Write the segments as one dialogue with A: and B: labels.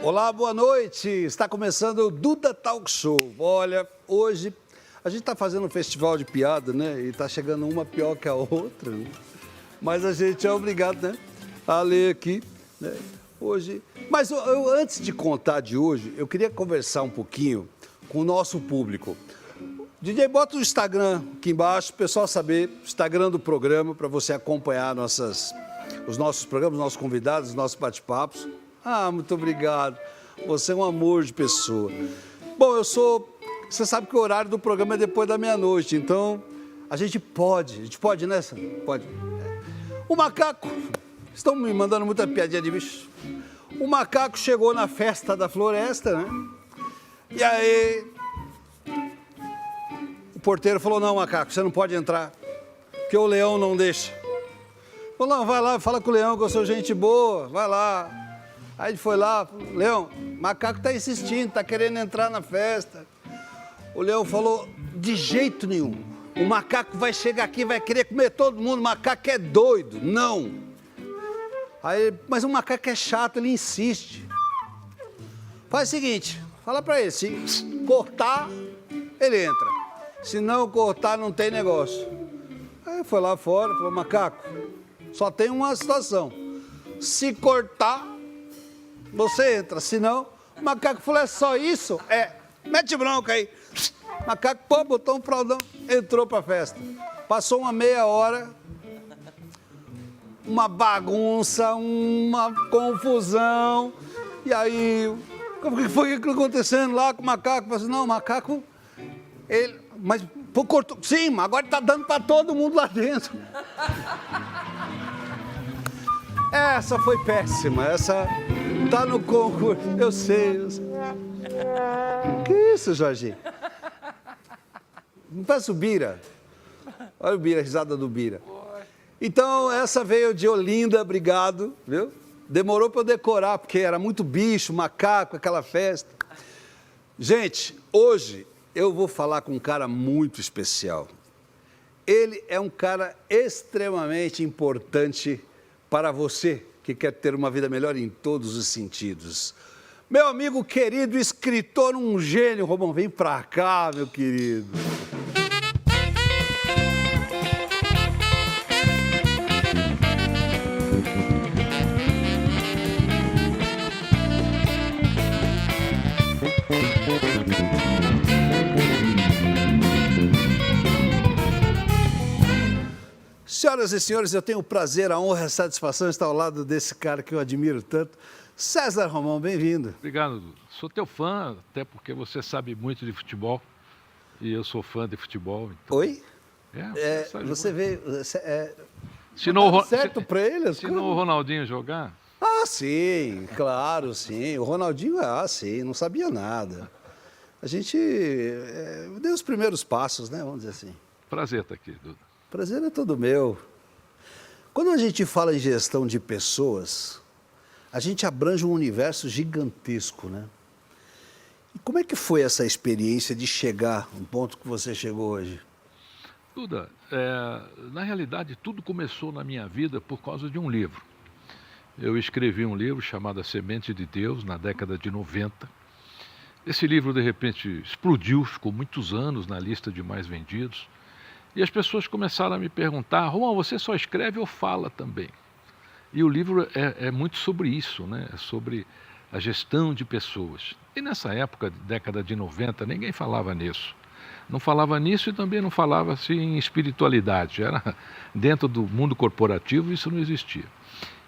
A: Olá, boa noite. Está começando o Duda Talk Show. Olha, hoje a gente está fazendo um festival de piada, né? E está chegando uma pior que a outra, né? Mas a gente é obrigado, né, a ler aqui, né? Hoje. Mas antes de contar de hoje, eu queria conversar um pouquinho com o nosso público. DJ, bota o Instagram aqui embaixo, o pessoal saber, o Instagram do programa, para você acompanhar os nossos programas, os nossos convidados, os nossos bate-papos. Ah, muito obrigado. Você é um amor de pessoa. Bom, você sabe que o horário do programa é depois da meia-noite, então a gente pode, né, Sandra? Pode. O macaco, estão me mandando muita piadinha de bicho. O macaco chegou na festa da floresta, né? E aí, o porteiro falou, não, macaco, você não pode entrar, porque o leão não deixa. Falou, não, vai lá, fala com o leão que eu sou gente boa, vai lá. Aí ele foi lá, Leão, o macaco tá insistindo, tá querendo entrar na festa. O leão falou, de jeito nenhum, o macaco vai chegar aqui, vai querer comer todo mundo, o macaco é doido, não. Aí, mas o macaco é chato, ele insiste. Faz o seguinte, fala pra ele, se cortar, ele entra. Se não cortar, não tem negócio. Aí foi lá fora, falou, macaco, só tem uma situação, se cortar, você entra, senão, o macaco falou, é só isso? É, mete bronca aí. O macaco, pô, botou um fraldão, entrou pra festa. Passou uma meia hora, uma bagunça, uma confusão. E aí, o que foi acontecendo lá com o macaco? Falei assim, não, o macaco, ele, mas, pô, cortou, sim, mas agora tá dando pra todo mundo lá dentro. Essa foi péssima, essa tá no concurso, eu sei. Que isso, Jorginho? Não parece o Bira? Olha o Bira, a risada do Bira. Então, essa veio de Olinda, obrigado, viu? Demorou para eu decorar, porque era muito bicho, macaco, aquela festa. Gente, hoje eu vou falar com um cara muito especial. Ele é um cara extremamente importante para você que quer ter uma vida melhor em todos os sentidos. Meu amigo querido, escritor, um gênio, Romão, vem pra cá, meu querido. Senhoras e senhores, eu tenho o prazer, a honra e a satisfação de estar ao lado desse cara que eu admiro tanto. César Romão, bem-vindo.
B: Obrigado, Dudu. Sou teu fã, até porque você sabe muito de futebol e eu sou fã de futebol. Então...
A: Oi?
B: Você
A: vê...
B: certo
A: para ele?
B: Ensinou o Ronaldinho jogar?
A: Ah, sim, claro, sim. O Ronaldinho, sim, não sabia nada. A gente deu os primeiros passos, né, vamos dizer assim.
B: Prazer estar aqui, Dudu.
A: Prazer é todo meu. Quando a gente fala em gestão de pessoas, a gente abrange um universo gigantesco, né? E como é que foi essa experiência de chegar no ponto que você chegou hoje?
B: Duda, na realidade tudo começou na minha vida por causa de um livro. Eu escrevi um livro chamado A Semente de Deus, na década de 90. Esse livro, de repente, explodiu, ficou muitos anos na lista de mais vendidos. E as pessoas começaram a me perguntar, Romão, você só escreve ou fala também? E o livro é muito sobre isso, né? É sobre a gestão de pessoas. E nessa época, década de 90, ninguém falava nisso. Não falava nisso e também não falava-se em espiritualidade. Era dentro do mundo corporativo, isso não existia.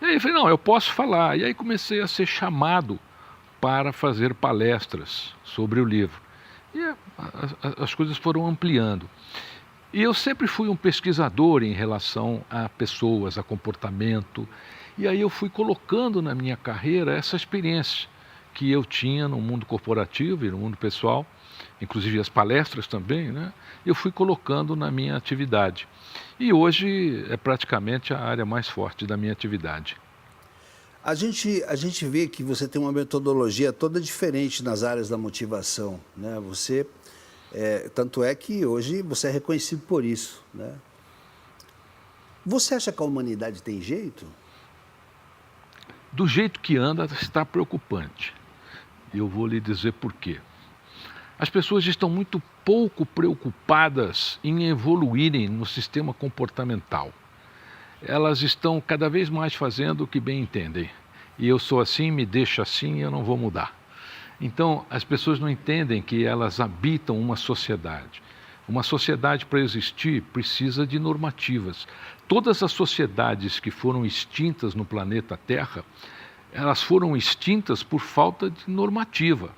B: E aí eu falei, não, eu posso falar. E aí comecei a ser chamado para fazer palestras sobre o livro. E as coisas foram ampliando. E eu sempre fui um pesquisador em relação a pessoas, a comportamento. E aí eu fui colocando na minha carreira essa experiência que eu tinha no mundo corporativo e no mundo pessoal, inclusive as palestras também, né? Eu fui colocando na minha atividade. E hoje é praticamente a área mais forte da minha atividade.
A: A gente vê que você tem uma metodologia toda diferente nas áreas da motivação, né? Tanto é que hoje você é reconhecido por isso, né? Você acha que a humanidade tem jeito?
B: Do jeito que anda, está preocupante. E eu vou lhe dizer por quê. As pessoas estão muito pouco preocupadas em evoluírem no sistema comportamental. Elas estão cada vez mais fazendo o que bem entendem. E eu sou assim, me deixa assim, eu não vou mudar. Então, as pessoas não entendem que elas habitam uma sociedade. Uma sociedade, para existir, precisa de normativas. Todas as sociedades que foram extintas no planeta Terra, elas foram extintas por falta de normativa.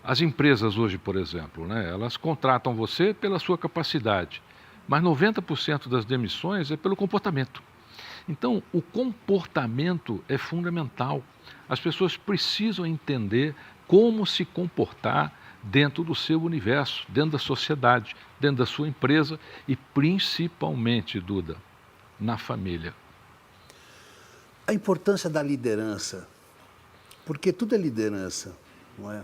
B: As empresas hoje, por exemplo, né, elas contratam você pela sua capacidade, mas 90% das demissões é pelo comportamento. Então, o comportamento é fundamental. As pessoas precisam entender como se comportar dentro do seu universo, dentro da sociedade, dentro da sua empresa e principalmente, Duda, na família.
A: A importância da liderança, porque tudo é liderança, não é?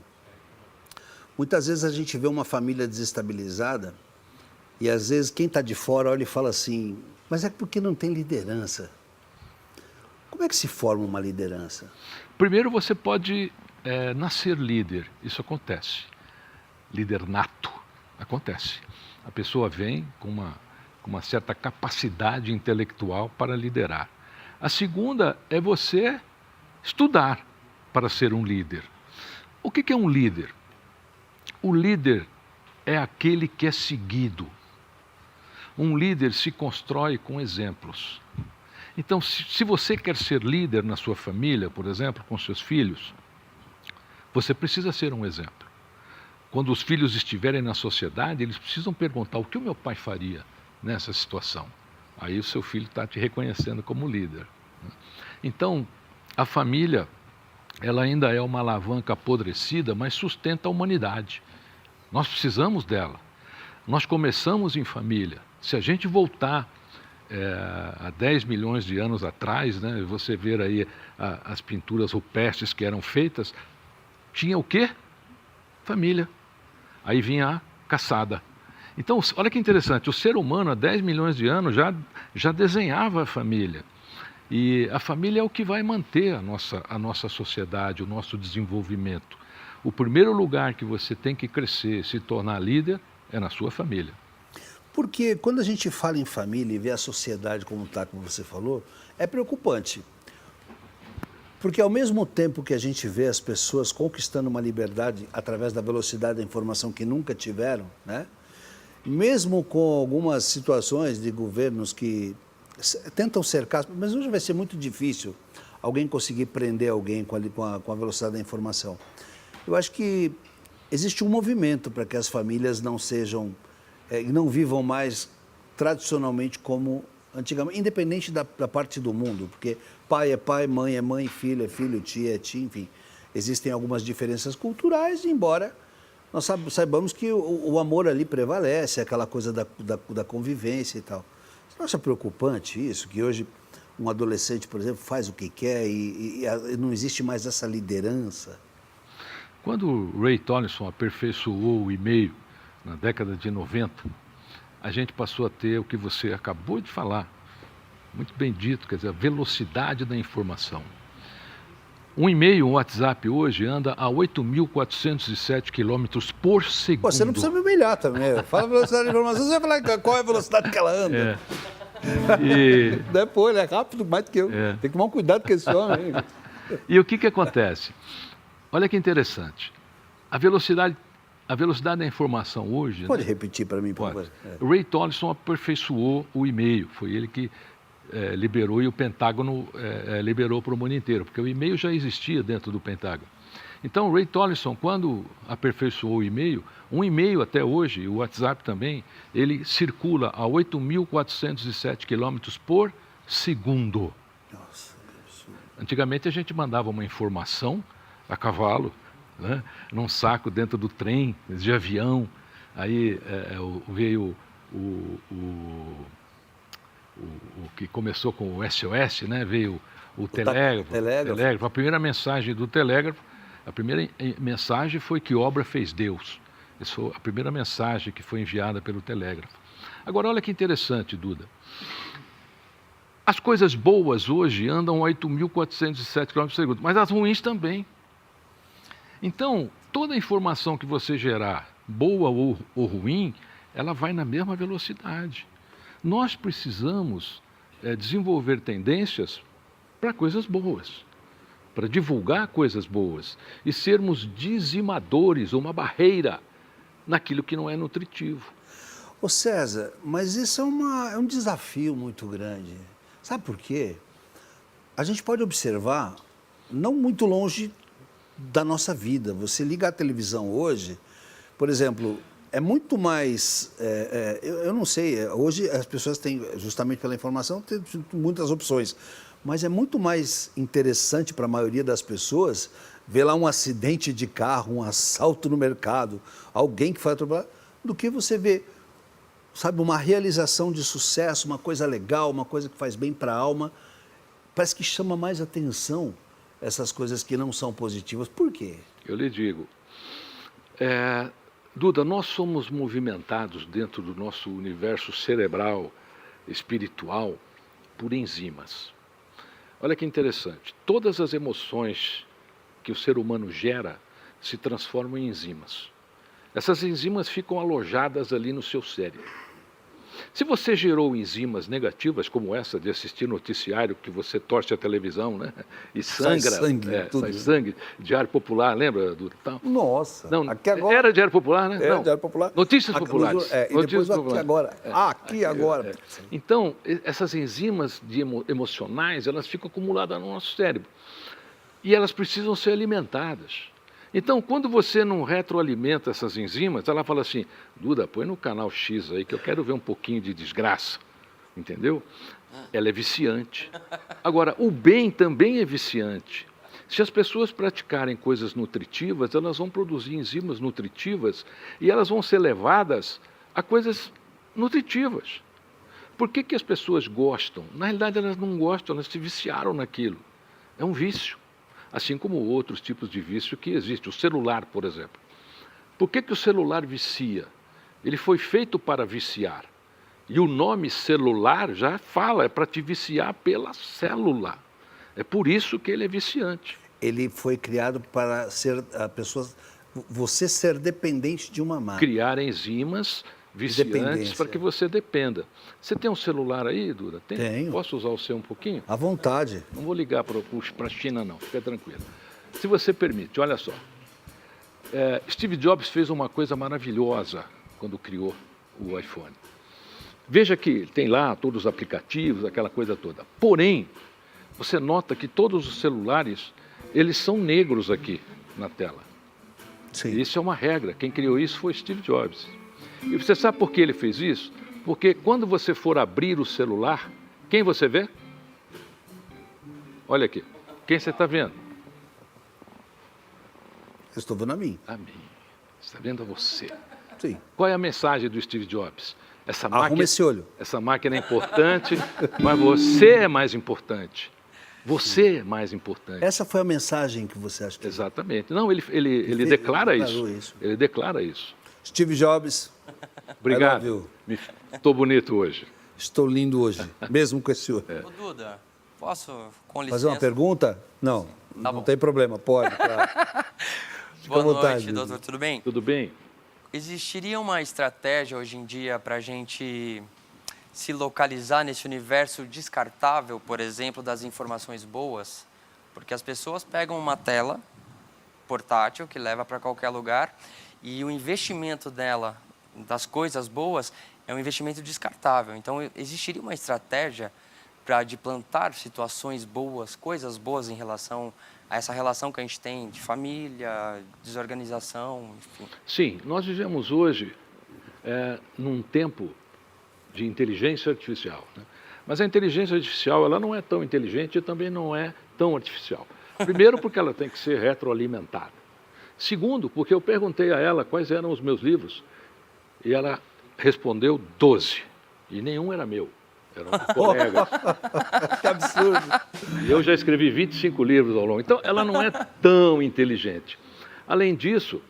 A: Muitas vezes a gente vê uma família desestabilizada e às vezes quem está de fora olha e fala assim, mas é porque não tem liderança. Como é que se forma uma liderança?
B: Primeiro você pode nascer líder, isso acontece. Líder nato, acontece. A pessoa vem com uma certa capacidade intelectual para liderar. A segunda é você estudar para ser um líder. O que é um líder? O líder é aquele que é seguido. Um líder se constrói com exemplos. Então, se você quer ser líder na sua família, por exemplo, com seus filhos, você precisa ser um exemplo. Quando os filhos estiverem na sociedade, eles precisam perguntar o que o meu pai faria nessa situação. Aí o seu filho está te reconhecendo como líder. Então, a família, ela ainda é uma alavanca apodrecida, mas sustenta a humanidade. Nós precisamos dela. Nós começamos em família. Se a gente voltar há 10 milhões de anos atrás, né, você ver aí as pinturas rupestres que eram feitas, tinha o quê? Família. Aí vinha a caçada. Então, olha que interessante, o ser humano há 10 milhões de anos já desenhava a família. E a família é o que vai manter a nossa sociedade, o nosso desenvolvimento. O primeiro lugar que você tem que crescer, se tornar líder, é na sua família.
A: Porque quando a gente fala em família e vê a sociedade como está, como você falou, é preocupante. Porque ao mesmo tempo que a gente vê as pessoas conquistando uma liberdade através da velocidade da informação que nunca tiveram, né? Mesmo com algumas situações de governos que tentam cercar, mas hoje vai ser muito difícil alguém conseguir prender alguém com a velocidade da informação. Eu acho que existe um movimento para que as famílias não sejam, não vivam mais tradicionalmente como antigamente, independente da parte do mundo, porque pai é pai, mãe é mãe, filho é filho, tia é tia, enfim. Existem algumas diferenças culturais, embora nós saibamos que o amor ali prevalece, aquela coisa da convivência e tal. Você não acha preocupante isso, que hoje um adolescente, por exemplo, faz o que quer e não existe mais essa liderança?
B: Quando o Ray Tomlinson aperfeiçoou o e-mail na década de 90, a gente passou a ter o que você acabou de falar, muito bem dito, quer dizer, a velocidade da informação. Um e-mail, um WhatsApp hoje anda a 8.407 km por segundo.
A: Pô, você não precisa me humilhar também. Fala a velocidade da informação, você vai falar qual é a velocidade que ela anda. Depois, ele é rápido mais do que eu. Tem que tomar um cuidado com esse homem.
B: E o que acontece? Olha que interessante. A velocidade da informação hoje...
A: Pode repetir para mim, por favor?
B: O Ray Tomlinson aperfeiçoou o e-mail. Foi ele que liberou e o Pentágono liberou para o mundo inteiro, porque o e-mail já existia dentro do Pentágono. Então, o Ray Tomlinson, quando aperfeiçoou o e-mail, um e-mail até hoje, o WhatsApp também, ele circula a 8.407 km por segundo.
A: Nossa, que absurdo.
B: Antigamente a gente mandava uma informação a cavalo, né, num saco dentro do trem, de avião, aí veio o que começou com o SOS, né, veio o telégrafo. A primeira mensagem do telégrafo, a primeira mensagem foi que obra fez Deus. Essa foi a primeira mensagem que foi enviada pelo telégrafo. Agora, olha que interessante, Duda. As coisas boas hoje andam a 8.407 km por segundo, mas as ruins também. Então, toda informação que você gerar, boa ou ruim, ela vai na mesma velocidade. Nós precisamos desenvolver tendências para coisas boas, para divulgar coisas boas e sermos dizimadores, uma barreira naquilo que não é nutritivo.
A: Ô César, mas isso é um desafio muito grande. Sabe por quê? A gente pode observar, não muito longe da nossa vida. Você liga a televisão hoje, por exemplo, é muito mais... eu não sei, hoje as pessoas têm, justamente pela informação, têm muitas opções. Mas é muito mais interessante para a maioria das pessoas ver lá um acidente de carro, um assalto no mercado, alguém que faz trabalhar, do que você ver, sabe, uma realização de sucesso, uma coisa legal, uma coisa que faz bem para a alma. Parece que chama mais atenção essas coisas que não são positivas. Por quê?
B: Eu lhe digo, Duda, nós somos movimentados dentro do nosso universo cerebral, espiritual, por enzimas. Olha que interessante, todas as emoções que o ser humano gera se transformam em enzimas. Essas enzimas ficam alojadas ali no seu cérebro. Se você gerou enzimas negativas, como essa de assistir noticiário, que você torce a televisão, né? E sangra, sai sangue, Diário Popular, lembra do tal?
A: Nossa,
B: não,
A: aqui agora...
B: Era Diário Popular, né?
A: Era Diário Popular.
B: Notícias Populares.
A: E depois aqui agora. Aqui agora.
B: Então, essas enzimas emocionais, elas ficam acumuladas no nosso cérebro. E elas precisam ser alimentadas. Então, quando você não retroalimenta essas enzimas, ela fala assim, Duda, põe no canal X aí que eu quero ver um pouquinho de desgraça, entendeu? Ela é viciante. Agora, o bem também é viciante. Se as pessoas praticarem coisas nutritivas, elas vão produzir enzimas nutritivas e elas vão ser levadas a coisas nutritivas. Por que as pessoas gostam? Na realidade, elas não gostam, elas se viciaram naquilo. É um vício. Assim como outros tipos de vício que existem. O celular, por exemplo. Por que o celular vicia? Ele foi feito para viciar. E o nome celular já fala, é para te viciar pela célula. É por isso que ele é viciante.
A: Ele foi criado para ser você ser dependente de uma máquina.
B: Criar enzimas viciantes para que você dependa. Você tem um celular aí, Duda?
A: Tenho.
B: Posso usar o seu um pouquinho?
A: À vontade.
B: Não vou ligar para a China, não. Fica tranquilo. Se você permite, olha só. Steve Jobs fez uma coisa maravilhosa quando criou o iPhone. Veja que tem lá todos os aplicativos, aquela coisa toda. Porém, você nota que todos os celulares, eles são negros aqui na tela.
A: Sim.
B: Isso é uma regra. Quem criou isso foi Steve Jobs. E você sabe por que ele fez isso? Porque quando você for abrir o celular, quem você vê? Olha aqui. Quem você está vendo?
A: Eu estou vendo a mim.
B: A mim. Você está vendo a você.
A: Sim.
B: Qual é a mensagem do Steve Jobs?
A: Arruma esse olho.
B: Essa máquina é importante, mas você é mais importante. Você é mais importante.
A: Essa foi a mensagem que você acha que...
B: Exatamente. Não, ele declara isso. Ele declara isso.
A: Steve Jobs.
B: Obrigado. Estou bonito hoje.
A: Estou lindo hoje, mesmo com esse olho.
C: Ô, Duda, posso, com licença?
A: Fazer uma pergunta? Não,
C: Tá
A: não
C: bom.
A: tem problema, pode. Claro.
C: Boa
A: à vontade,
C: noite, doutor, tudo bem?
B: Tudo bem?
C: Existiria uma estratégia hoje em dia para a gente se localizar nesse universo descartável, por exemplo, das informações boas? Porque as pessoas pegam uma tela portátil que leva para qualquer lugar e o investimento dela, das coisas boas, é um investimento descartável. Então, existiria uma estratégia de plantar situações boas, coisas boas em relação a essa relação que a gente tem de família, desorganização, enfim.
B: Sim, nós vivemos hoje num tempo de inteligência artificial. Né? Mas a inteligência artificial ela não é tão inteligente e também não é tão artificial. Primeiro, porque ela tem que ser retroalimentada. Segundo, porque eu perguntei a ela quais eram os meus livros e ela respondeu 12. E nenhum era meu, eram de colegas.
A: Que absurdo.
B: E eu já escrevi 25 livros ao longo. Então, ela não é tão inteligente. Além disso,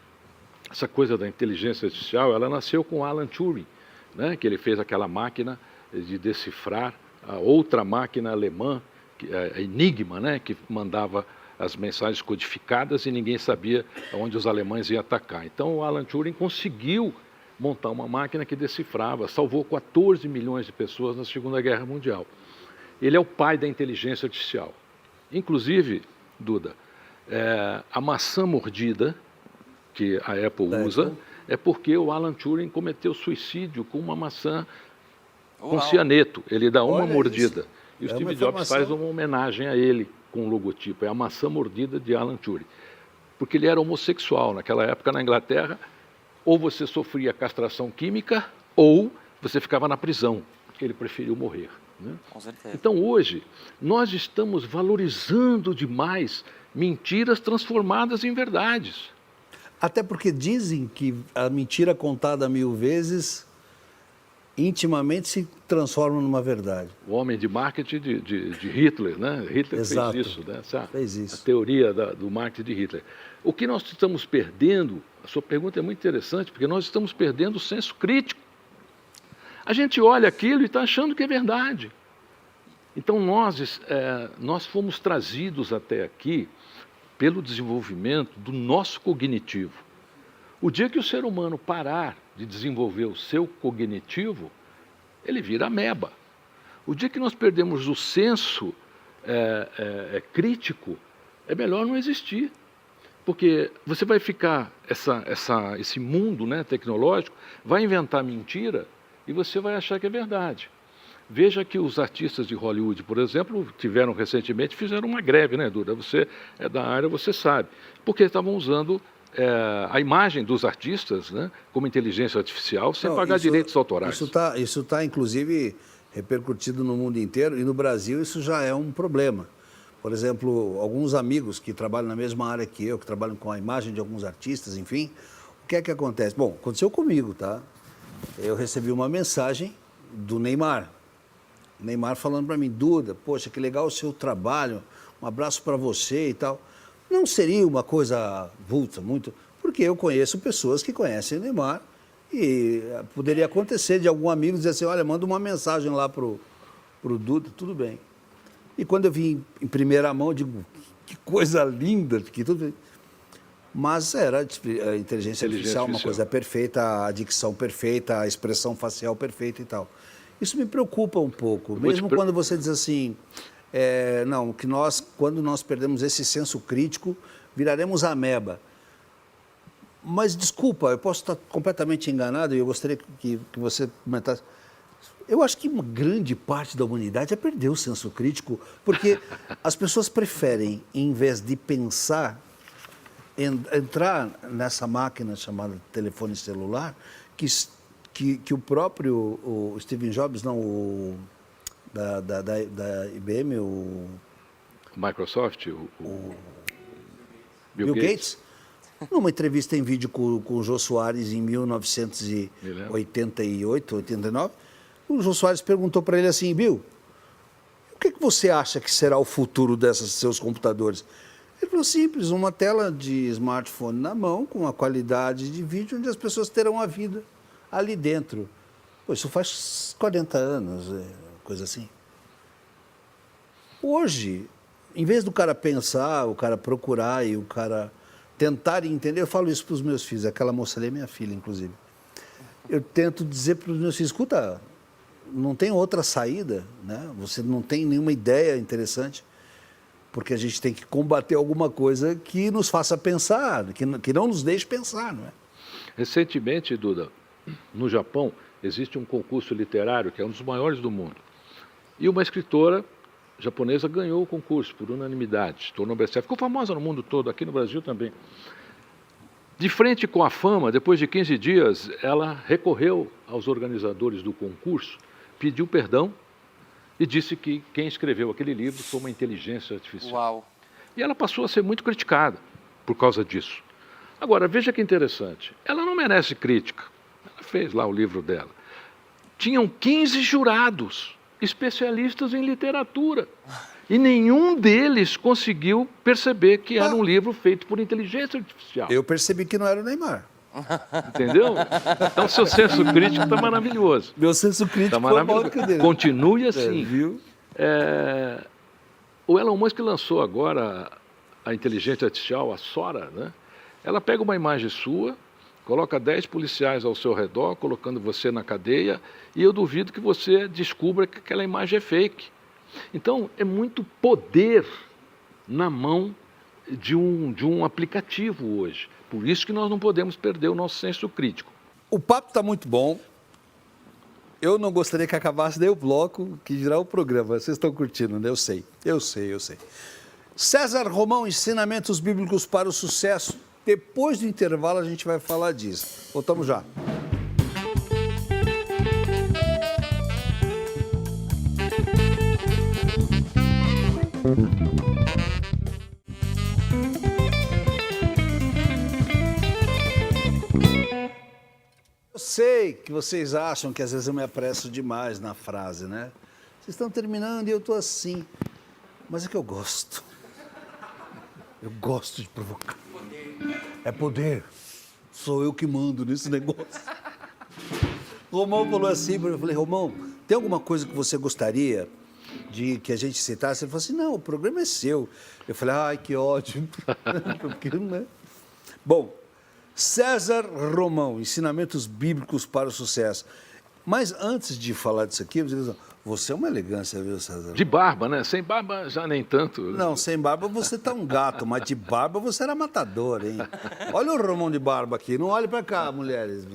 B: essa coisa da inteligência artificial, ela nasceu com Alan Turing, né? Que ele fez aquela máquina de decifrar a outra máquina alemã, a Enigma, né? Que mandava as mensagens codificadas e ninguém sabia onde os alemães iam atacar. Então, o Alan Turing conseguiu montar uma máquina que decifrava, salvou 14 milhões de pessoas na Segunda Guerra Mundial. Ele é o pai da inteligência artificial. Inclusive, Duda, a maçã mordida que a Apple usa é porque o Alan Turing cometeu suicídio com uma maçã com cianeto. Ele dá uma mordida. Isso. E o Steve Jobs faz uma homenagem a ele com o logotipo. É a maçã mordida de Alan Turing. Porque ele era homossexual. Naquela época, na Inglaterra, ou você sofria castração química ou você ficava na prisão. Ele preferiu morrer. Né?
C: Com certeza.
B: Então, hoje, nós estamos valorizando demais mentiras transformadas em verdades.
A: Até porque dizem que a mentira contada 1000 vezes intimamente se transforma numa verdade.
B: O homem de marketing de Hitler, né? Hitler
A: Exato.
B: fez isso, né?
A: Fez isso.
B: A teoria do marketing de Hitler. O que nós estamos perdendo, a sua pergunta é muito interessante, porque nós estamos perdendo o senso crítico. A gente olha aquilo e está achando que é verdade. Então, nós fomos trazidos até aqui pelo desenvolvimento do nosso cognitivo. O dia que o ser humano parar de desenvolver o seu cognitivo, ele vira ameba. O dia que nós perdemos o senso crítico, é melhor não existir. Porque você vai ficar, esse mundo, né, tecnológico, vai inventar mentira e você vai achar que é verdade. Veja que os artistas de Hollywood, por exemplo, fizeram uma greve, né, Duda? Você é da área, você sabe. Porque estavam usando a imagem dos artistas, né, como inteligência artificial, sem pagar direitos autorais.
A: Isso está, inclusive, repercutido no mundo inteiro, e no Brasil isso já é um problema. Por exemplo, alguns amigos que trabalham na mesma área que eu, que trabalham com a imagem de alguns artistas, enfim, o que é que acontece? Bom, aconteceu comigo, tá? Eu recebi uma mensagem do Neymar. Neymar falando para mim: Duda, poxa, que legal o seu trabalho, um abraço para você e tal. Não seria uma coisa vulta, muito... Porque eu conheço pessoas que conhecem o Neymar e poderia acontecer de algum amigo dizer assim: olha, manda uma mensagem lá pro Duda, tudo bem. E quando eu vi em primeira mão, eu digo, que coisa linda, que tudo... Mas era a inteligência artificial, uma coisa perfeita, a dicção perfeita, a expressão facial perfeita e tal. Isso me preocupa um pouco, mesmo quando você diz assim, não, que quando nós perdemos esse senso crítico, viraremos ameba. Mas, desculpa, eu posso estar completamente enganado e eu gostaria que você comentasse. Eu acho que uma grande parte da humanidade já perdeu o senso crítico, porque as pessoas preferem, em vez de pensar, entrar nessa máquina chamada telefone celular, que o próprio Steve Jobs, não, da IBM, o
B: Microsoft, o
A: Bill Gates, numa entrevista em vídeo com o Jô Soares em 1988, 89, o Jô Soares perguntou para ele assim: Bill, o que você acha que será o futuro desses seus computadores? Ele falou: simples, uma tela de smartphone na mão, com uma qualidade de vídeo, onde as pessoas terão a vida ali dentro. Pô, isso faz 40 anos, coisa assim. Hoje, em vez do cara pensar, o cara procurar e o cara tentar entender, eu falo isso para os meus filhos, aquela moça ali é minha filha, inclusive. Eu tento dizer para os meus filhos: escuta, não tem outra saída, né? Você não tem nenhuma ideia interessante, porque a gente tem que combater alguma coisa que nos faça pensar, que não nos deixe pensar, não é?
B: Recentemente, Duda, no Japão, existe um concurso literário que é um dos maiores do mundo. E uma escritora japonesa ganhou o concurso por unanimidade, tornou best-seller, ficou famosa no mundo todo, aqui no Brasil também. De frente com a fama, depois de 15 dias, ela recorreu aos organizadores do concurso, pediu perdão e disse que quem escreveu aquele livro foi uma inteligência artificial.
C: Uau.
B: E ela passou a ser muito criticada por causa disso. Agora, veja que interessante, ela não merece crítica. Ela fez lá o livro dela. Tinham 15 jurados, especialistas em literatura, e nenhum deles conseguiu perceber que era um livro feito por inteligência artificial.
A: Eu percebi que não era o Neymar.
B: Entendeu? Então, seu senso crítico está maravilhoso.
A: Meu senso crítico
B: Tá
A: foi maior que o dele.
B: Continue assim.
A: Viu?
B: O Elon Musk lançou agora a inteligência artificial, a Sora, né? Ela pega uma imagem sua, coloca 10 policiais ao seu redor, colocando você na cadeia, e eu duvido que você descubra que aquela imagem é fake. Então, é muito poder na mão de um aplicativo hoje. Por isso que nós não podemos perder o nosso senso crítico.
A: O papo está muito bom. Eu não gostaria que acabasse nem o bloco, que dirá o programa. Vocês estão curtindo, né? Eu sei. César Romão, ensinamentos bíblicos para o sucesso. Depois do intervalo a gente vai falar disso. Voltamos já. Eu sei que vocês acham que às vezes eu me apresso demais na frase, né? Vocês estão terminando e eu estou assim. Mas é que eu gosto. Eu gosto de provocar. É poder. Sou eu que mando nesse negócio. Romão falou assim, eu falei, Romão, tem alguma coisa que você gostaria de que a gente citasse? Ele falou assim, não, o programa é seu. Eu falei, ai, que ódio. Porque não é. Bom, César Romão, ensinamentos bíblicos para o sucesso. Mas antes de falar disso aqui, você é uma elegância, viu, César?
B: De barba, né? Sem barba já nem tanto.
A: Não, sem barba você tá um gato, mas de barba você era matador, hein? Olha o Romão de barba aqui, não olhe para cá, mulheres.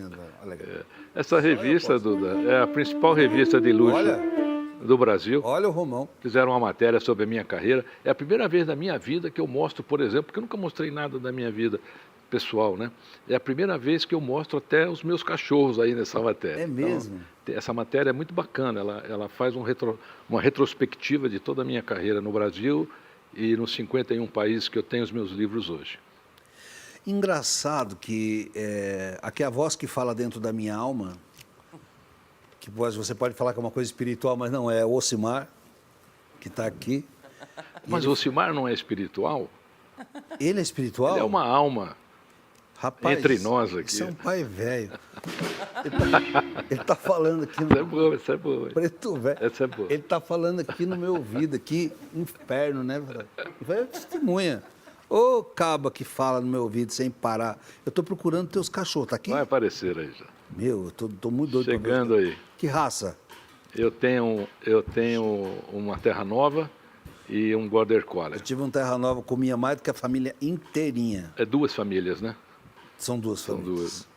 A: Olha aqui.
B: Essa revista, Duda, é a principal revista de luxo do Brasil.
A: Olha o Romão.
B: Fizeram uma matéria sobre a minha carreira. É a primeira vez na minha vida que eu mostro, por exemplo, porque eu nunca mostrei nada da minha vida pessoal, né? É a primeira vez que eu mostro até os meus cachorros aí nessa matéria.
A: É mesmo?
B: Então, essa matéria é muito bacana, ela faz uma retrospectiva de toda a minha carreira no Brasil e nos 51 países que eu tenho os meus livros hoje.
A: Engraçado que aqui é a voz que fala dentro da minha alma, que você pode falar que é uma coisa espiritual, mas não, é o Ocimar, que está aqui.
B: Mas o Ocimar não é espiritual?
A: Ele é espiritual?
B: Ele é uma alma.
A: Rapaz,
B: entre nós aqui.
A: Isso é um pai velho. Ele tá falando aqui no...
B: Essa é boa.
A: Preto velho.
B: Essa é boa.
A: Ele tá falando aqui no meu ouvido, aqui, inferno, né? Vai testemunha. Ô caba que fala no meu ouvido sem parar. Eu tô procurando teus cachorros, tá aqui?
B: Vai aparecer aí já.
A: Meu, eu tô muito doido.
B: Chegando aí.
A: Que raça?
B: Eu tenho uma Terra Nova e um Border Collie.
A: Eu tive um Terra Nova, comia mais do que a família inteirinha.
B: É 2 famílias, né?
A: São duas
B: São
A: famílias.
B: 2.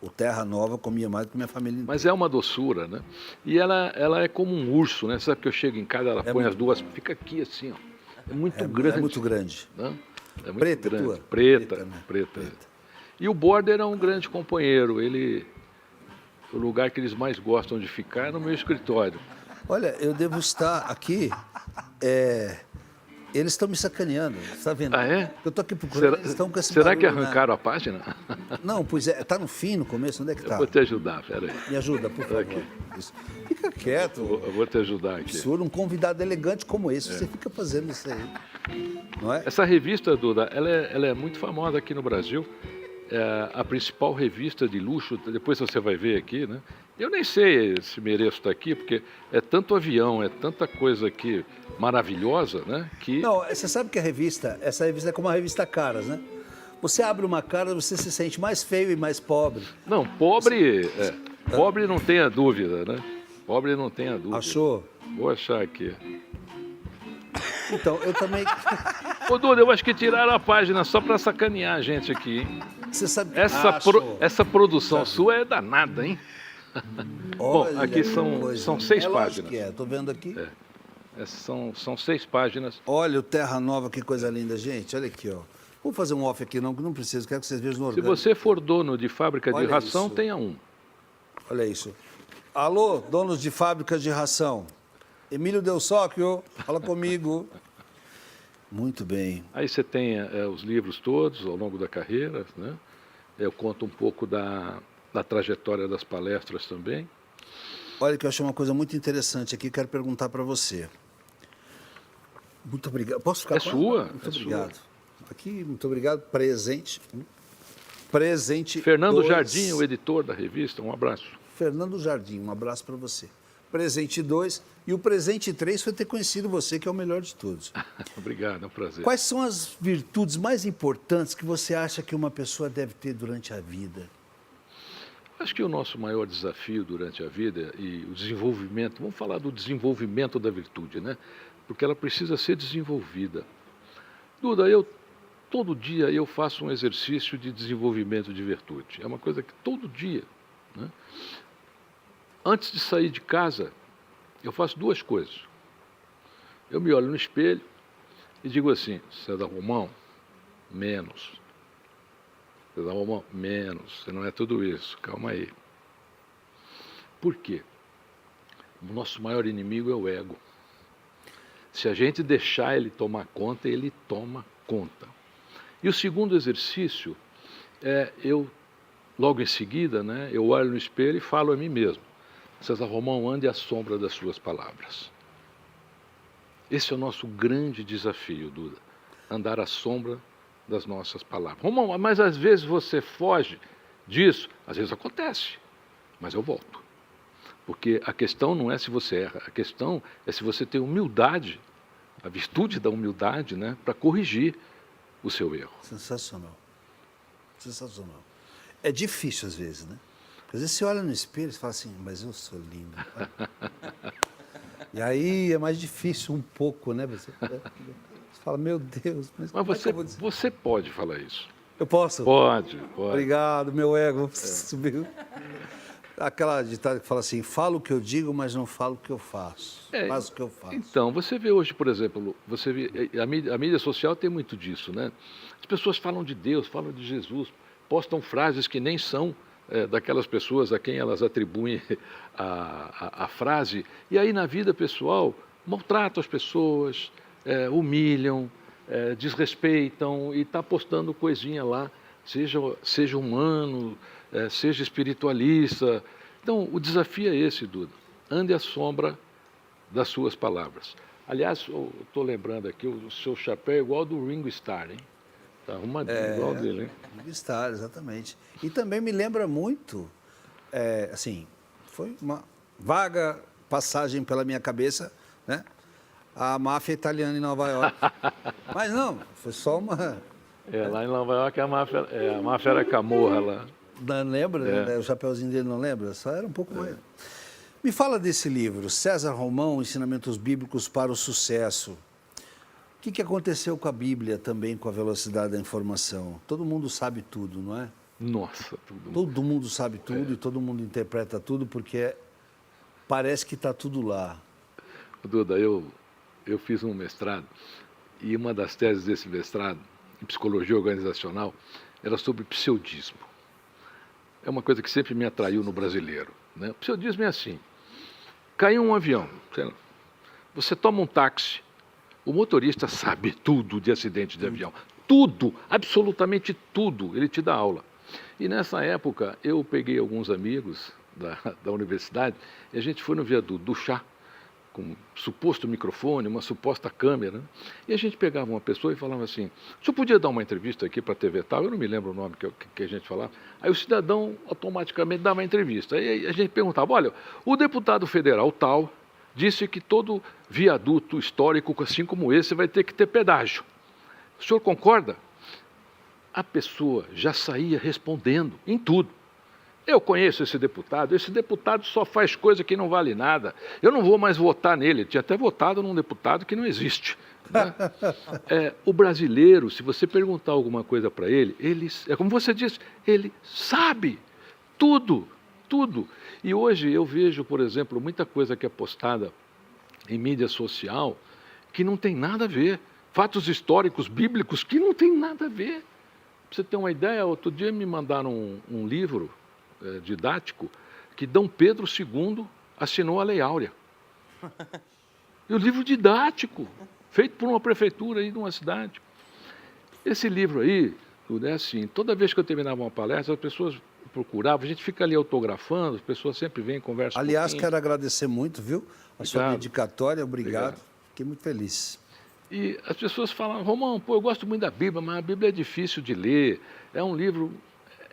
A: O Terra Nova comia mais do que minha família inteira.
B: Mas é uma doçura, né? E ela é como um urso, né? Sabe que eu chego em casa, ela põe as duas, fica aqui assim, ó. É muito grande.
A: É muito grande.
B: Né? É muito
A: Preta,
B: grande.
A: tua?
B: Preta,
A: Né?
B: preta. E o Border é um grande companheiro. O lugar que eles mais gostam de ficar é no meu escritório.
A: Olha, eu devo estar aqui... Eles estão me sacaneando, está vendo?
B: Ah, é?
A: Eu estou aqui procurando, eles estão com esse
B: Será que
A: barulho,
B: arrancaram a página?
A: Não, pois é, está no fim, no começo, onde é que está?
B: Eu vou te ajudar, peraí.
A: Me ajuda, por favor.
B: Aqui.
A: Isso. Fica quieto.
B: Eu vou te ajudar aqui.
A: Absurdo, um convidado elegante como esse, você fica fazendo isso aí, não é?
B: Essa revista, Duda, ela é muito famosa aqui no Brasil. É a principal revista de luxo, depois você vai ver aqui, né? Eu nem sei se mereço estar aqui, porque é tanto avião, é tanta coisa aqui maravilhosa, né? Que...
A: Não, você sabe que essa revista é como uma revista Caras, né? Você abre uma cara, você se sente mais feio e mais pobre.
B: Não, pobre não tenha dúvida, né? Pobre não tenha dúvida.
A: Achou?
B: Vou achar aqui.
A: Então, eu também...
B: Ô, Duda, eu acho que tiraram a página só para sacanear a gente aqui, hein?
A: Você sabe...
B: Essa produção sua é danada, hein? Bom,
A: Olha,
B: aqui são 6 páginas.
A: Que é, estou vendo aqui.
B: São 6 páginas.
A: Olha o Terra Nova, que coisa linda, gente. Olha aqui, ó. Vou fazer um off aqui, não, que não preciso, quero que vocês vejam no orgânico.
B: Se você for dono de fábrica de ração,
A: isso.
B: tenha um.
A: Olha isso. Alô, donos de fábricas de ração. Emílio Del Sóquio, fala comigo. Muito bem.
B: Aí você tem os livros todos ao longo da carreira, né? Eu conto um pouco da trajetória das palestras também.
A: Olha que eu achei uma coisa muito interessante aqui, quero perguntar para você. Muito obrigado. Posso ficar
B: É
A: com
B: sua?
A: Muito
B: é
A: obrigado.
B: Sua.
A: Aqui, muito obrigado. Presente. Presente.
B: Fernando
A: 2.
B: Jardim, o editor da revista, um abraço.
A: Fernando Jardim, um abraço para você. presente 2. E o presente 3 foi ter conhecido você, que é o melhor de todos.
B: Obrigado, é um prazer.
A: Quais são as virtudes mais importantes que você acha que uma pessoa deve ter durante a vida?
B: Acho que o nosso maior desafio durante a vida e o desenvolvimento, vamos falar do desenvolvimento da virtude, né? Porque ela precisa ser desenvolvida. Duda, todo dia eu faço um exercício de desenvolvimento de virtude. É uma coisa que todo dia, né? Antes de sair de casa, eu faço duas coisas. Eu me olho no espelho e digo assim: César Romão, menos. César Romão, menos. Você não é tudo isso, calma aí. Por quê? O nosso maior inimigo é o ego. Se a gente deixar ele tomar conta, ele toma conta. E o segundo exercício é logo em seguida, né, eu olho no espelho e falo a mim mesmo: César Romão, ande à sombra das suas palavras. Esse é o nosso grande desafio, Duda. Andar à sombra das nossas palavras. Romão, mas às vezes você foge disso. Às vezes acontece, mas eu volto. Porque a questão não é se você erra, a questão é se você tem humildade, a virtude da humildade, né, para corrigir o seu erro.
A: Sensacional. Sensacional. É difícil às vezes, né? Às vezes você olha no espelho e fala assim: mas eu sou lindo. E aí é mais difícil um pouco, né? Você fala: meu Deus, mas como é que eu vou dizer?
B: Você pode falar isso.
A: Eu posso?
B: Pode.
A: Obrigado, meu ego subiu. Aquela ditada que fala assim: falo o que eu digo, mas não falo o que eu faço. Faço o que eu faço.
B: Então, você vê hoje, por exemplo, a mídia social tem muito disso, né? As pessoas falam de Deus, falam de Jesus, postam frases que nem são daquelas pessoas a quem elas atribuem a frase, e aí na vida pessoal maltratam as pessoas, humilham, desrespeitam e está postando coisinha lá, seja humano, seja espiritualista. Então o desafio é esse, Duda: ande à sombra das suas palavras. Aliás, eu estou lembrando aqui, o seu chapéu é igual ao do Ringo Starr, hein? Está arrumadinho, igual dele, hein?
A: Estar, exatamente. E também me lembra muito, assim, foi uma vaga passagem pela minha cabeça, né? A máfia italiana em Nova York. Mas não, foi só uma...
B: Lá em Nova York a máfia era camorra lá.
A: Não lembra? Né? O chapeuzinho dele não lembra? Só era um pouco mais... Me fala desse livro, César Romão, Ensinamentos Bíblicos para o Sucesso. O que aconteceu com a Bíblia também, com a velocidade da informação? Todo mundo sabe tudo, não é?
B: Nossa,
A: todo mundo sabe tudo e todo mundo interpreta tudo porque parece que está tudo lá.
B: Duda, eu fiz um mestrado e uma das teses desse mestrado, em psicologia organizacional, era sobre pseudismo. É uma coisa que sempre me atraiu no brasileiro, né? O pseudismo é assim: caiu um avião, sei lá, você toma um táxi, o motorista sabe tudo de acidente de avião. Tudo, absolutamente tudo, ele te dá aula. E nessa época eu peguei alguns amigos da universidade e a gente foi no viaduto do Chá, com um suposto microfone, uma suposta câmera, né? E a gente pegava uma pessoa e falava assim: o senhor podia dar uma entrevista aqui para a TV tal? Eu não me lembro o nome que a gente falava. Aí o cidadão automaticamente dava uma entrevista. Aí a gente perguntava: olha, o deputado federal tal disse que todo viaduto histórico, assim como esse, vai ter que ter pedágio. O senhor concorda? A pessoa já saía respondendo em tudo. Eu conheço esse deputado só faz coisa que não vale nada. Eu não vou mais votar nele. Eu tinha até votado num deputado que não existe, né? O brasileiro, se você perguntar alguma coisa para ele, é como você disse, ele sabe tudo, tudo. E hoje eu vejo, por exemplo, muita coisa que é postada em mídia social que não tem nada a ver. Fatos históricos, bíblicos, que não tem nada a ver. Para você ter uma ideia, outro dia me mandaram um livro didático que D. Pedro II assinou a Lei Áurea. E o livro didático, feito por uma prefeitura aí de uma cidade. Esse livro aí, é assim, toda vez que eu terminava uma palestra, as pessoas procuravam, a gente fica ali autografando, as pessoas sempre vêm e conversam.
A: Aliás, quero agradecer muito, viu? A sua dedicatória, obrigado. Fiquei muito feliz.
B: E as pessoas falam: Romão, pô, eu gosto muito da Bíblia, mas a Bíblia é difícil de ler, é um livro...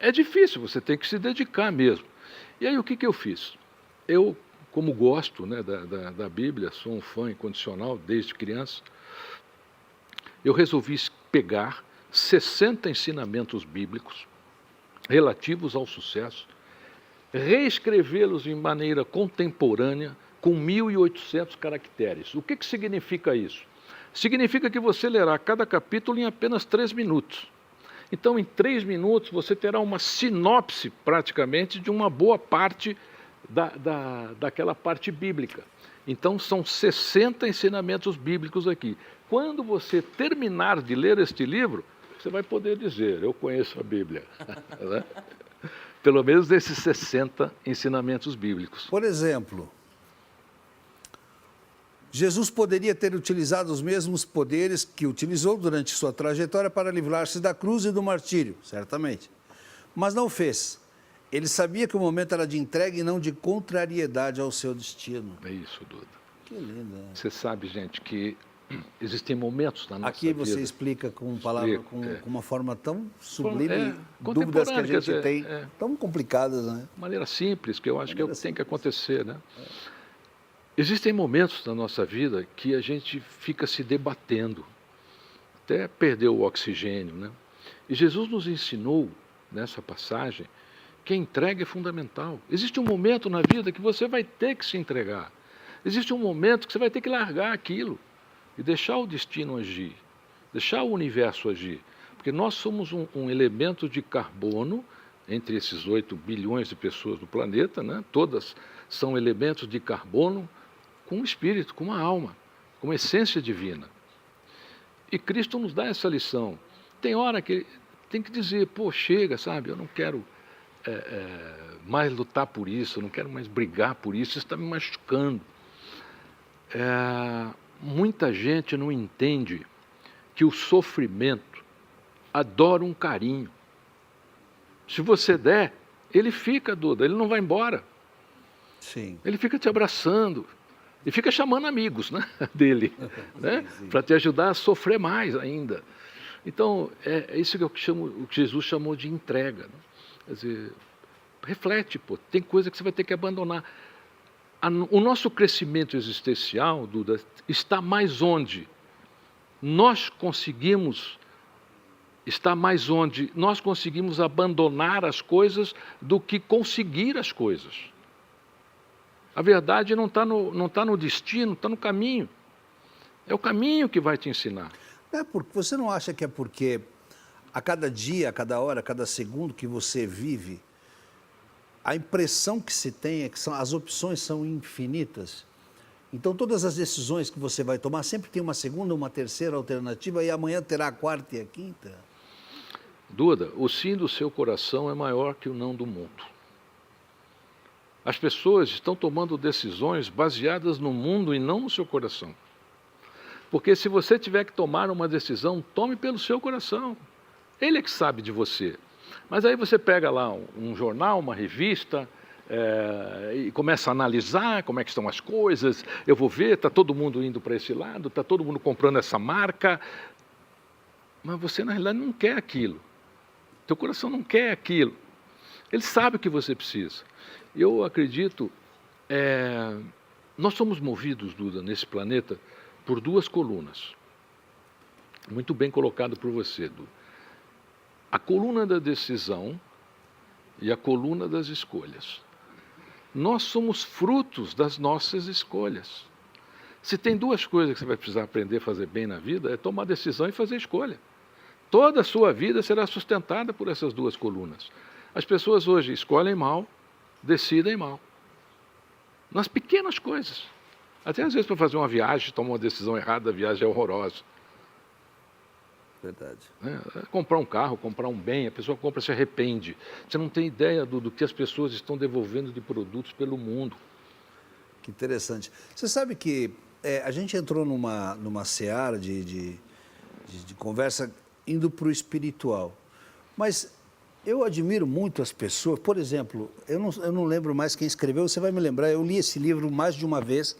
B: É difícil, você tem que se dedicar mesmo. E aí o que eu fiz? Eu como gosto, né, da Bíblia, sou um fã incondicional desde criança, eu resolvi pegar 60 ensinamentos bíblicos relativos ao sucesso, reescrevê-los de maneira contemporânea, com 1.800 caracteres. O que significa isso? Significa que você lerá cada capítulo em apenas 3 minutos. Então, em 3 minutos, você terá uma sinopse, praticamente, de uma boa parte daquela parte bíblica. Então, são 60 ensinamentos bíblicos aqui. Quando você terminar de ler este livro, você vai poder dizer, eu conheço a Bíblia. Né? Pelo menos desses 60 ensinamentos bíblicos.
A: Por exemplo, Jesus poderia ter utilizado os mesmos poderes que utilizou durante sua trajetória para livrar-se da cruz e do martírio, certamente. Mas não fez. Ele sabia que o momento era de entrega e não de contrariedade ao seu destino.
B: É isso, Duda.
A: Que lindo.
B: Você sabe, gente, que existem momentos na nossa
A: Aqui
B: vida...
A: você explica com palavras, com uma forma tão sublime, dúvidas que a
B: contemporânea, quer
A: gente
B: dizer,
A: tem, tão complicadas, né?
B: De maneira simples, que eu acho que é o que tem que acontecer, né? Existem momentos na nossa vida que a gente fica se debatendo, até perder o oxigênio, né? E Jesus nos ensinou, nessa passagem, que a entrega é fundamental. Existe um momento na vida que você vai ter que se entregar. Existe um momento que você vai ter que largar aquilo e deixar o destino agir, deixar o universo agir. Porque nós somos um elemento de carbono entre esses 8 bilhões de pessoas do planeta, né? Todas são elementos de carbono com um espírito, com uma alma, com uma essência divina. E Cristo nos dá essa lição. Tem hora que tem que dizer, pô, chega, sabe, eu não quero mais lutar por isso, eu não quero mais brigar por isso, isso está me machucando. Muita gente não entende que o sofrimento adora um carinho. Se você der, ele fica, Duda, ele não vai embora.
A: Sim.
B: Ele fica te abraçando e fica chamando amigos, né, dele, né, para te ajudar a sofrer mais ainda. Então, é isso que eu chamo, o que Jesus chamou de entrega. Né? Quer dizer, reflete, pô, tem coisa que você vai ter que abandonar. O nosso crescimento existencial, Duda, está mais onde nós conseguimos abandonar as coisas do que conseguir as coisas. A verdade não está no destino, está no caminho. É o caminho que vai te ensinar.
A: Você não acha que é porque a cada dia, a cada hora, a cada segundo que você vive, a impressão que se tem é que as opções são infinitas? Então, todas as decisões que você vai tomar, sempre tem uma segunda, uma terceira alternativa e amanhã terá a quarta e a quinta?
B: Duda, o sim do seu coração é maior que o não do mundo. As pessoas estão tomando decisões baseadas no mundo e não no seu coração. Porque se você tiver que tomar uma decisão, tome pelo seu coração. Ele é que sabe de você. Mas aí você pega lá um jornal, uma revista, e começa a analisar como é que estão as coisas. Eu vou ver, está todo mundo indo para esse lado, está todo mundo comprando essa marca. Mas você, na realidade, não quer aquilo. Teu coração não quer aquilo. Ele sabe o que você precisa. Eu acredito, nós somos movidos, Duda, nesse planeta, por 2 colunas. Muito bem colocado por você, Duda. A coluna da decisão e a coluna das escolhas. Nós somos frutos das nossas escolhas. Se tem 2 coisas que você vai precisar aprender a fazer bem na vida, é tomar decisão e fazer escolha. Toda a sua vida será sustentada por essas 2 colunas. As pessoas hoje escolhem mal, decidem mal. Nas pequenas coisas. Até às vezes para fazer uma viagem, tomar uma decisão errada, a viagem é horrorosa.
A: Verdade.
B: Comprar um carro, comprar um bem, a pessoa compra e se arrepende. Você não tem ideia do que as pessoas estão devolvendo de produtos pelo mundo.
A: Que interessante. Você sabe que a gente entrou numa seara de conversa indo para o espiritual. Mas eu admiro muito as pessoas. Por exemplo, eu não lembro mais quem escreveu, você vai me lembrar, eu li esse livro mais de uma vez.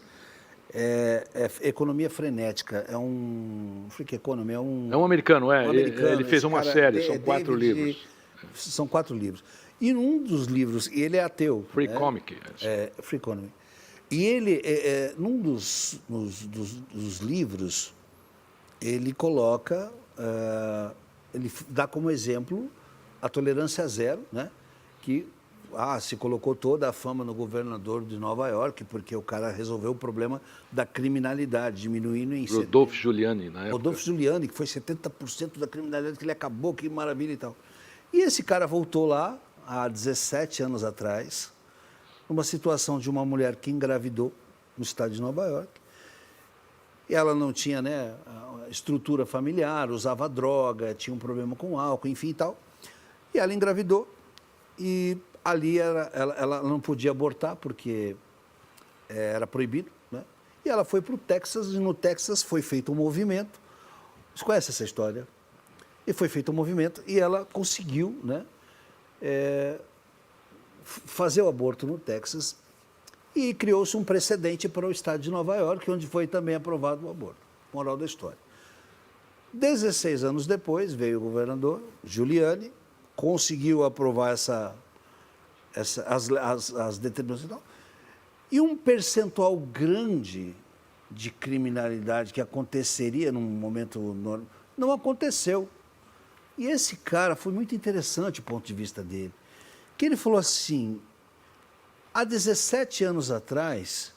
A: Economia Frenética, é um freak economy, é um
B: americano,
A: americano.
B: Ele fez uma série, são 4 livros.
A: São 4 livros. E num dos livros, ele é ateu.
B: Free Comic.
A: Free Economy. E ele, num dos livros, ele coloca, ele dá como exemplo a tolerância zero, né? Que se colocou toda a fama no governador de Nova York, porque o cara resolveu o problema da criminalidade, diminuindo em...
B: Rodolfo Giuliani, na época.
A: Rodolfo Giuliani, que foi 70% da criminalidade que ele acabou, que maravilha e tal. E esse cara voltou lá, há 17 anos atrás, numa situação de uma mulher que engravidou no estado de Nova York. E ela não tinha, né, estrutura familiar, usava droga, tinha um problema com álcool, enfim e tal. E ela engravidou e ali ela não podia abortar porque era proibido, né? E ela foi para o Texas e no Texas foi feito um movimento. Você conhece essa história? E foi feito um movimento e ela conseguiu, né, fazer o aborto no Texas e criou-se um precedente para o estado de Nova York, onde foi também aprovado o aborto. Moral da história. 16 anos depois, veio o governador Giuliani, conseguiu aprovar as determinações e tal, e um percentual grande de criminalidade que aconteceria num momento normal, não aconteceu. E esse cara, foi muito interessante o ponto de vista dele, que ele falou assim, há 17 anos atrás,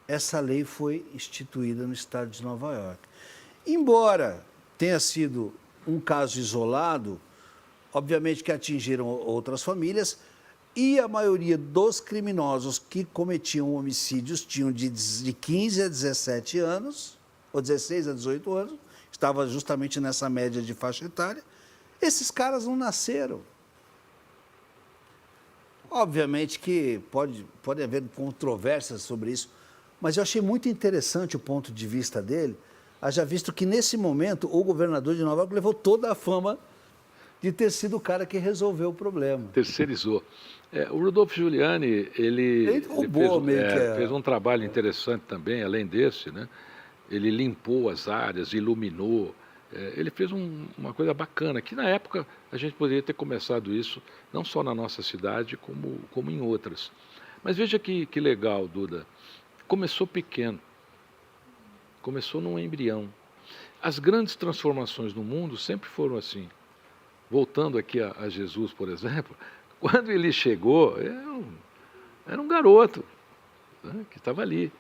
A: essa lei foi instituída no estado de Nova York. Embora tenha sido um caso isolado, obviamente que atingiram outras famílias, e a maioria dos criminosos que cometiam homicídios tinham de 15 a 17 anos, ou 16 a 18 anos, estava justamente nessa média de faixa etária. Esses caras não nasceram. Obviamente que pode haver controvérsias sobre isso, mas eu achei muito interessante o ponto de vista dele, haja visto que nesse momento o governador de Nova York levou toda a fama de ter sido o cara que resolveu o problema.
B: Terceirizou. O Rodolfo Giuliani, ele
A: roubou
B: fez um trabalho interessante também, além desse, né? Ele limpou as áreas, iluminou, ele fez uma coisa bacana, que na época a gente poderia ter começado isso, não só na nossa cidade, como em outras. Mas veja que legal, Duda, começou pequeno, começou num embrião. As grandes transformações no mundo sempre foram assim. Voltando aqui a Jesus, por exemplo, quando ele chegou, era um garoto, né, que estava ali,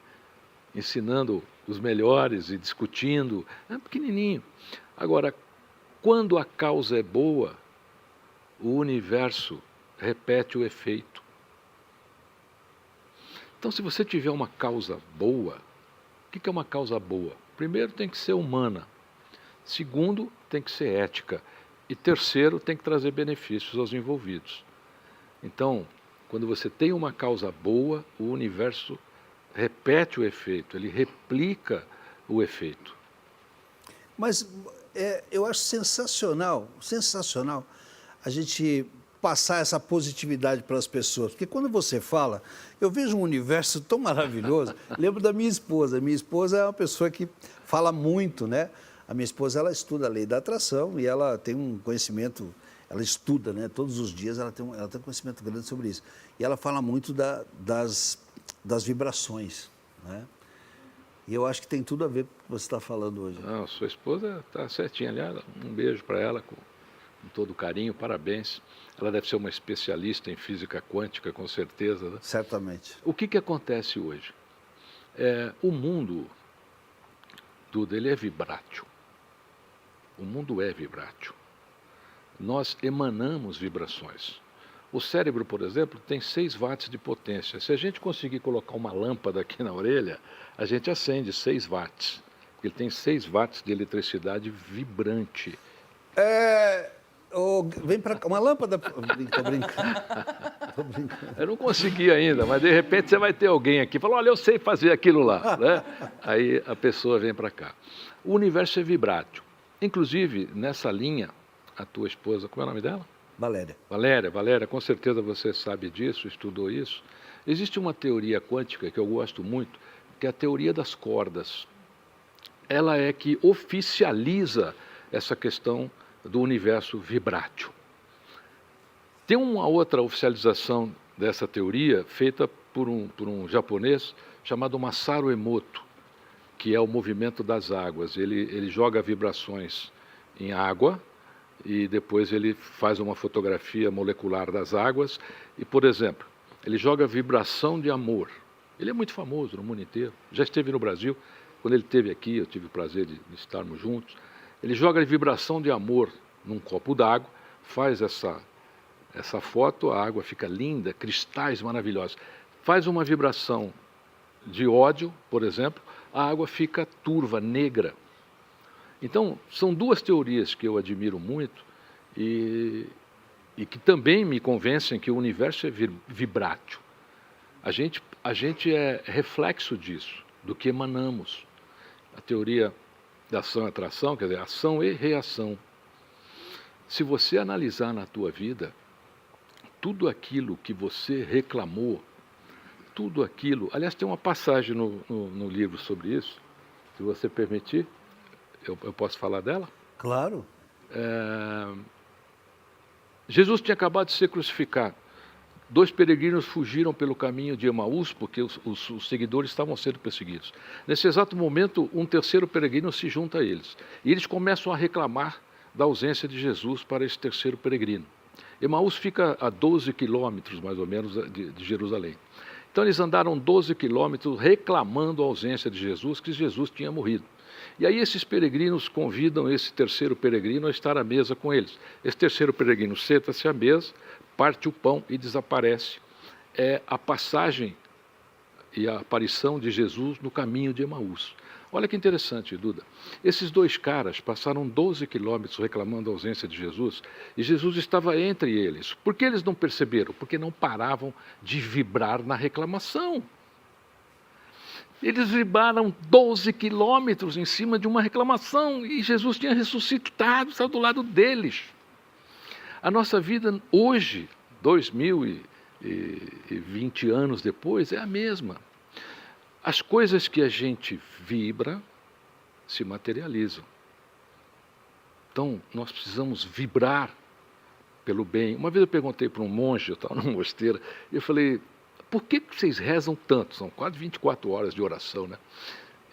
B: ensinando os melhores e discutindo, pequenininho. Agora, quando a causa é boa, o universo repete o efeito. Então, se você tiver uma causa boa, o que é uma causa boa? Primeiro, tem que ser humana. Segundo, tem que ser ética. E terceiro, tem que trazer benefícios aos envolvidos. Então, quando você tem uma causa boa, o universo repete o efeito, ele replica o efeito.
A: Mas eu acho sensacional a gente passar essa positividade para as pessoas. Porque quando você fala, eu vejo um universo tão maravilhoso. Lembro da minha esposa. Minha esposa é uma pessoa que fala muito, né? A minha esposa, ela estuda a lei da atração e ela tem um conhecimento, ela estuda, né? Todos os dias ela tem um conhecimento grande sobre isso. E ela fala muito das vibrações, né? E eu acho que tem tudo a ver com o que você está falando hoje.
B: Não, sua esposa está certinha. Aliás, um beijo para ela com todo carinho, parabéns. Ela deve ser uma especialista em física quântica, com certeza, né?
A: Certamente.
B: O que acontece hoje? O mundo, Duda, ele é vibrátil. O mundo é vibrátil. Nós emanamos vibrações. O cérebro, por exemplo, tem 6 watts de potência. Se a gente conseguir colocar uma lâmpada aqui na orelha, a gente acende 6 watts. Porque ele tem 6 watts de eletricidade vibrante.
A: Vem para cá, uma lâmpada. Tô brincando.
B: Eu não consegui ainda, mas de repente você vai ter alguém aqui, fala, olha, eu sei fazer aquilo lá, né? Aí a pessoa vem para cá. O universo é vibrátil. Inclusive, nessa linha, a tua esposa, como é o nome dela?
A: Valéria.
B: Valéria, com certeza você sabe disso, estudou isso. Existe uma teoria quântica que eu gosto muito, que é a teoria das cordas. Ela é que oficializa essa questão do universo vibrátil. Tem uma outra oficialização dessa teoria, feita por um japonês chamado Masaru Emoto, que é o movimento das águas. Ele joga vibrações em água e depois ele faz uma fotografia molecular das águas. E, por exemplo, ele joga vibração de amor. Ele é muito famoso no mundo inteiro. Já esteve no Brasil. Quando ele esteve aqui, eu tive o prazer de estarmos juntos. Ele joga vibração de amor num copo d'água, faz essa foto, a água fica linda, cristais maravilhosos. Faz uma vibração de ódio, por exemplo, a água fica turva, negra. Então, são duas teorias que eu admiro muito e que também me convencem que o universo é vibrátil. A gente é reflexo disso, do que emanamos. A teoria da ação e atração, quer dizer, ação e reação. Se você analisar na tua vida, tudo aquilo que você reclamou, tudo aquilo... Aliás, tem uma passagem no livro sobre isso, se você permitir, eu posso falar dela?
A: Claro.
B: Jesus tinha acabado de ser crucificado. 2 peregrinos fugiram pelo caminho de Emaús, porque os seguidores estavam sendo perseguidos. Nesse exato momento, um terceiro peregrino se junta a eles. E eles começam a reclamar da ausência de Jesus para esse terceiro peregrino. Emaús fica a 12 quilômetros, mais ou menos, de Jerusalém. Então, eles andaram 12 quilômetros reclamando a ausência de Jesus, que Jesus tinha morrido. E aí esses peregrinos convidam esse terceiro peregrino a estar à mesa com eles. Esse terceiro peregrino senta-se à mesa, parte o pão e desaparece. É a passagem e a aparição de Jesus no caminho de Emaús. Olha que interessante, Duda. Esses 2 caras passaram 12 quilômetros reclamando a ausência de Jesus e Jesus estava entre eles. Por que eles não perceberam? Porque não paravam de vibrar na reclamação. Eles vibraram 12 quilômetros em cima de uma reclamação e Jesus tinha ressuscitado, estava do lado deles. A nossa vida hoje, 2020 anos depois, é a mesma. As coisas que a gente vibra se materializam. Então, nós precisamos vibrar pelo bem. Uma vez eu perguntei para um monge, eu estava num mosteiro, e eu falei, por que vocês rezam tanto? São quase 24 horas de oração, né?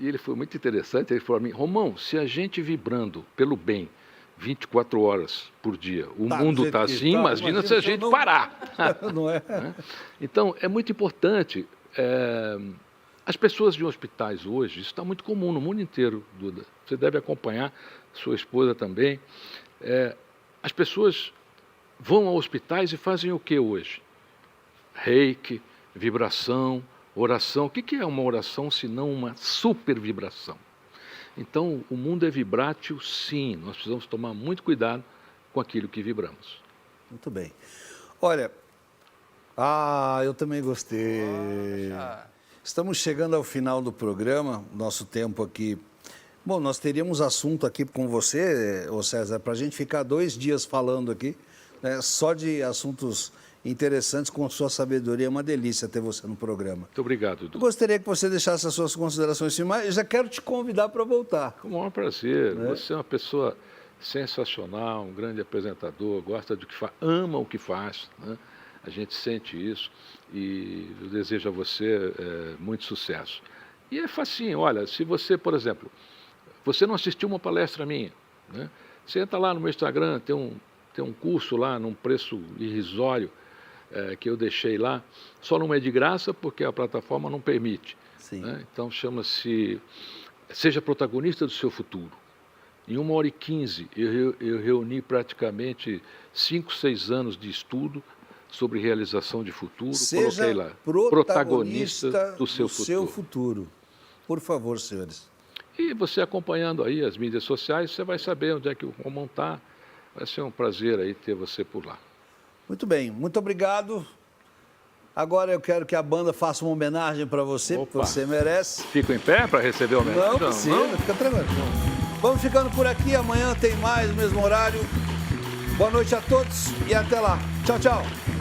B: E ele foi muito interessante, ele falou a mim, Romão, se a gente vibrando pelo bem 24 horas por dia, o mundo está assim, imagina se a gente parar.
A: Não é?
B: Então, é muito importante. As pessoas de hospitais hoje, isso está muito comum no mundo inteiro, Duda. Você deve acompanhar, sua esposa também. As pessoas vão a hospitais e fazem o que hoje? Reiki, vibração, oração. O que é uma oração se não uma super vibração? Então, o mundo é vibrátil, sim. Nós precisamos tomar muito cuidado com aquilo que vibramos.
A: Muito bem. Olha, eu também gostei. Estamos chegando ao final do programa, nosso tempo aqui. Bom, nós teríamos assunto aqui com você, ô César, para a gente ficar 2 dias falando aqui, né, só de assuntos interessantes com sua sabedoria. É uma delícia ter você no programa.
B: Muito obrigado, Dudu.
A: Gostaria que você deixasse as suas considerações finais. Eu já quero te convidar para voltar.
B: Com o maior prazer. Você é uma pessoa sensacional, um grande apresentador, gosta do que faz, ama o que faz, né? A gente sente isso e eu desejo a você muito sucesso. E é facinho, olha, se você, por exemplo, você não assistiu uma palestra minha, né? Você entra lá no meu Instagram, tem um curso lá num preço irrisório que eu deixei lá, só não é de graça porque a plataforma não permite.
A: Sim.
B: Né? Então chama-se Seja Protagonista do Seu Futuro. Em 1h15 eu reuni praticamente 5, 6 anos de estudo sobre realização de futuro.
A: Seja
B: coloquei lá, protagonista do seu
A: futuro. Por favor, senhores.
B: E você acompanhando aí as mídias sociais, você vai saber onde é que o Romão está. Vai ser um prazer aí ter você por lá.
A: Muito bem, muito obrigado. Agora eu quero que a banda faça uma homenagem para você, porque você merece.
B: Fico em pé para receber a homenagem?
A: Não precisa, fica tranquilo. Vamos ficando por aqui, amanhã tem mais, mesmo horário. Boa noite a todos e até lá. Tchau, tchau.